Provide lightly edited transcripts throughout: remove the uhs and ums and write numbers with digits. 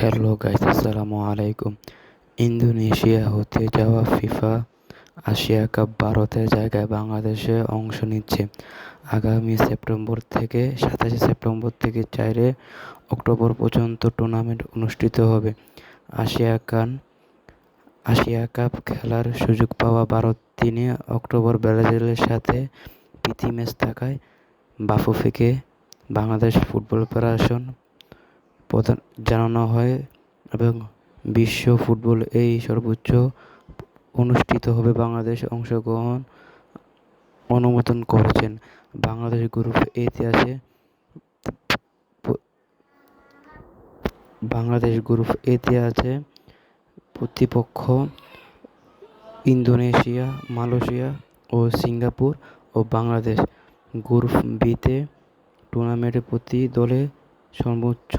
Hello guys, আসসালামু আলাইকুম। Indonesia হতে যাওয়া ফিফা এশিয়া কাপ ভারতের জায়গায় বাংলাদেশে অংশ নিচ্ছে। আগামী 27শে সেপ্টেম্বর থেকে 4 অক্টোবর পর্যন্ত টুর্নামেন্ট অনুষ্ঠিত হবে। এশিয়া কাপ খেলার সুযোগ পাওয়া ভারত 3 অক্টোবর ব্রাজিলের সাথে প্রীতি ম্যাচ থাকায় বাফুফেকে বাংলাদেশ ফুটবল ফেডারেশন প্রধান জানানো হয় এবং বিশ্ব ফুটবল এই সর্বোচ্চ অনুষ্ঠিত হবে বাংলাদেশ অংশগ্রহণ অনুমোদন করেছেন। বাংলাদেশ গ্রুপ এতে আছে প্রতিপক্ষ ইন্দোনেশিয়া, মালয়েশিয়া ও সিঙ্গাপুর ও বাংলাদেশ। গ্রুপ বিতে টুর্নামেন্টে প্রতি দলে সর্বোচ্চ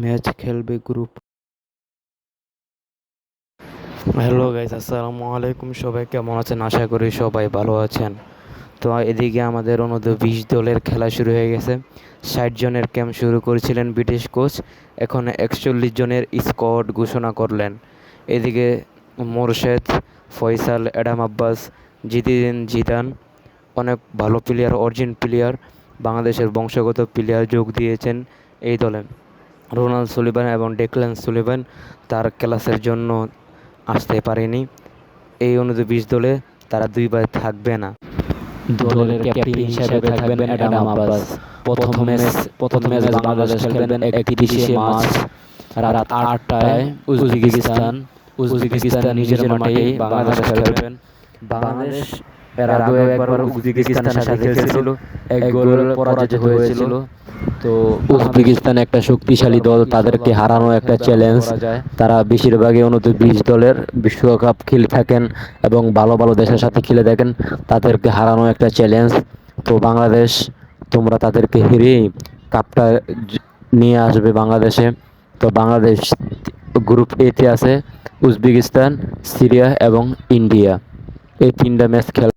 ম্যাচ খেলবে গ্রুপ। হ্যালো গাইস, আসসালামু আলাইকুম। সবাই কেমন আছেন? আশা করি সবাই ভালো আছেন। তো এদিকে আমাদের অনূর্ধ্ব 20 দলের খেলা শুরু হয়ে গেছে। 60 জনের ক্যাম্প শুরু করেছিলেন ব্রিটিশ কোচ, এখন 41 জনের স্কোয়াড ঘোষণা করলেন। এদিকে মোরশেদ, ফয়সাল, অ্যাডাম আব্বাস, জিদান অনেক ভালো প্লেয়ার, অরিজিন প্লেয়ার, বাংলাদেশের বংশগত প্লেয়ার যোগ দিয়েছেন এই দলে। রোনাল্ড সুলিভান এবং ডেকল্যান সুলিভান তার ক্লাসের জন্য আসতে পারেনি। এই অনূর্ধ্ব 20 দলে তারা দুইবার থাকবে না। দলের ক্যাপ্টেন হিসেবে থাকবেন অ্যাডাম আব্বাস। প্রথম ম্যাচ বাংলাদেশ খেলবেন 31শে মার্চ রাত 8টায় উজবেকিস্তান নিজের মাঠেই বাংলাদেশ খেলবেন। বাংলাদেশ এর আগে একবার উজবেকিস্তানের সাথে খেলেছিল, 1 গোলে পরাজিত হয়েছিল। তো উজবেকিস্তান একটা শক্তিশালী দল, তাদেরকে হারানো একটা চ্যালেঞ্জ। তারা বেশিরভাগই অনূর্ধ্ব 20 দলের বিশ্বকাপ খেলে থাকেন এবং ভালো ভালো দেশের সাথে খেলে থাকেন, তাদেরকে হারানো একটা চ্যালেঞ্জ। তো বাংলাদেশ, তোমরা তাদেরকে হেরে কাপটা নিয়ে আসবে বাংলাদেশে। তো বাংলাদেশ গ্রুপ এতে আছে উজবেকিস্তান, সিরিয়া এবং ইন্ডিয়া। এই 3টা ম্যাচ খেলা